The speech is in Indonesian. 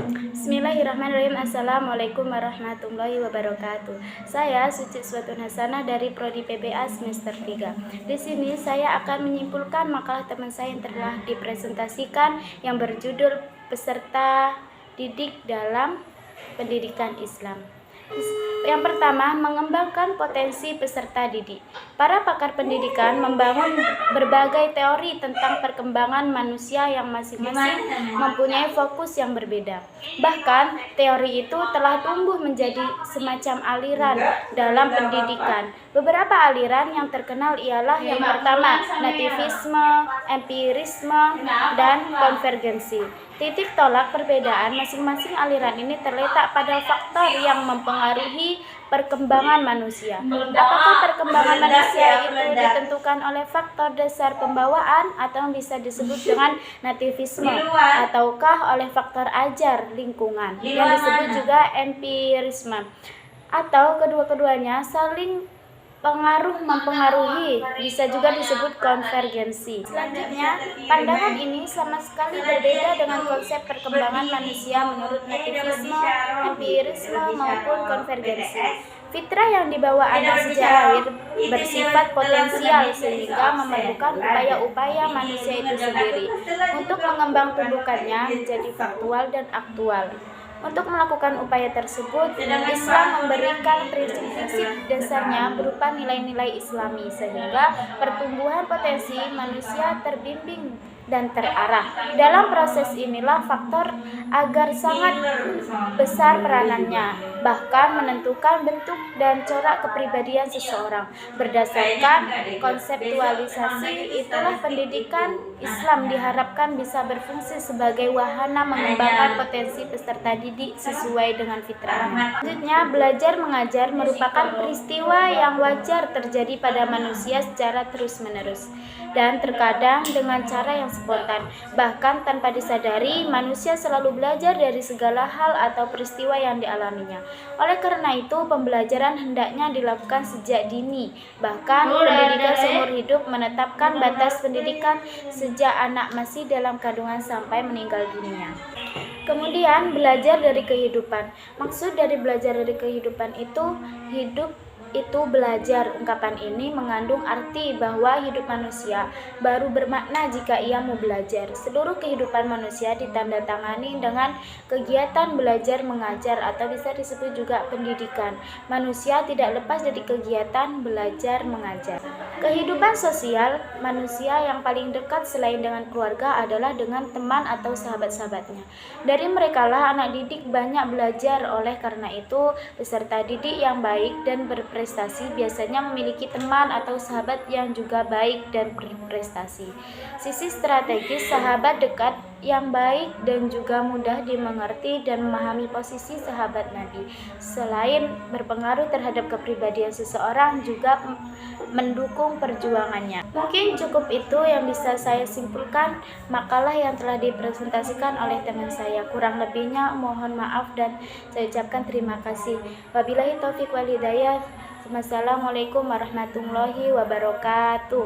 Bismillahirrahmanirrahim. Assalamualaikum warahmatullahi wabarakatuh. Saya Suci Swatun Hasanah dari Prodi PPA semester 3. Di sini saya akan menyimpulkan makalah teman saya yang telah dipresentasikan yang berjudul Peserta Didik dalam Pendidikan Islam. Yang pertama, mengembangkan potensi peserta didik. Para pakar pendidikan membangun berbagai teori tentang perkembangan manusia yang masing-masing mempunyai fokus yang berbeda. Bahkan, teori itu telah tumbuh menjadi semacam aliran dalam pendidikan. Beberapa aliran yang terkenal ialah yang pertama, nativisme, empirisme, dan konvergensi. Titik tolak perbedaan masing-masing aliran ini terletak pada faktor yang mempengaruhi perkembangan manusia. Apakah perkembangan manusia itu ditentukan oleh faktor dasar pembawaan atau bisa disebut dengan nativisme, ataukah oleh faktor ajar lingkungan yang disebut juga empirisme, atau kedua-keduanya saling mempengaruhi, bisa juga disebut konvergensi. Selanjutnya, pandangan ini sama sekali berbeda dengan konsep perkembangan manusia menurut nativisme, empirisme maupun konvergensi. Fitrah yang dibawa anak sejak lahir bersifat potensial sehingga memerlukan upaya-upaya manusia itu sendiri untuk mengembang tumbukannya menjadi faktual dan aktual. Untuk melakukan upaya tersebut, Islam memberikan prinsip-prinsip dasarnya berupa nilai-nilai Islami sehingga pertumbuhan potensi manusia terbimbing dan terarah. Dalam proses inilah faktor agar sangat besar peranannya, bahkan menentukan bentuk dan corak kepribadian seseorang. Berdasarkan konseptualisasi itulah pendidikan Islam diharapkan bisa berfungsi sebagai wahana mengembangkan potensi peserta didik sesuai dengan fitrahnya. Selanjutnya, belajar mengajar merupakan peristiwa yang wajar terjadi pada manusia secara terus-menerus dan terkadang dengan cara yang spontan. Bahkan tanpa disadari, manusia selalu belajar dari segala hal atau peristiwa yang dialaminya. Oleh karena itu, pembelajaran hendaknya dilakukan sejak dini. Bahkan pendidikan seumur hidup menetapkan batas pendidikan sejak anak masih dalam kandungan sampai meninggal dunia. Kemudian, belajar dari kehidupan. Maksud dari belajar dari kehidupan itu hidup itu belajar. Ungkapan ini mengandung arti bahwa hidup manusia baru bermakna jika ia mau belajar. Seluruh kehidupan manusia ditandatangani dengan kegiatan belajar mengajar atau bisa disebut juga pendidikan. Manusia tidak lepas dari kegiatan belajar mengajar. Kehidupan sosial manusia yang paling dekat selain dengan keluarga adalah dengan teman atau sahabat-sahabatnya. Dari merekalah anak didik banyak belajar. Oleh karena itu, peserta didik yang baik dan berprestasi biasanya memiliki teman atau sahabat yang juga baik dan berprestasi. Sisi strategis, sahabat dekat yang baik dan juga mudah dimengerti dan memahami posisi sahabat Nabi. Selain berpengaruh terhadap kepribadian seseorang, juga mendukung perjuangannya. Mungkin cukup itu yang bisa saya simpulkan makalah yang telah dipresentasikan oleh teman saya. Kurang lebihnya mohon maaf dan saya ucapkan terima kasih. Wabillahi taufik wal hidayah. Wassalamualaikum warahmatullahi wabarakatuh.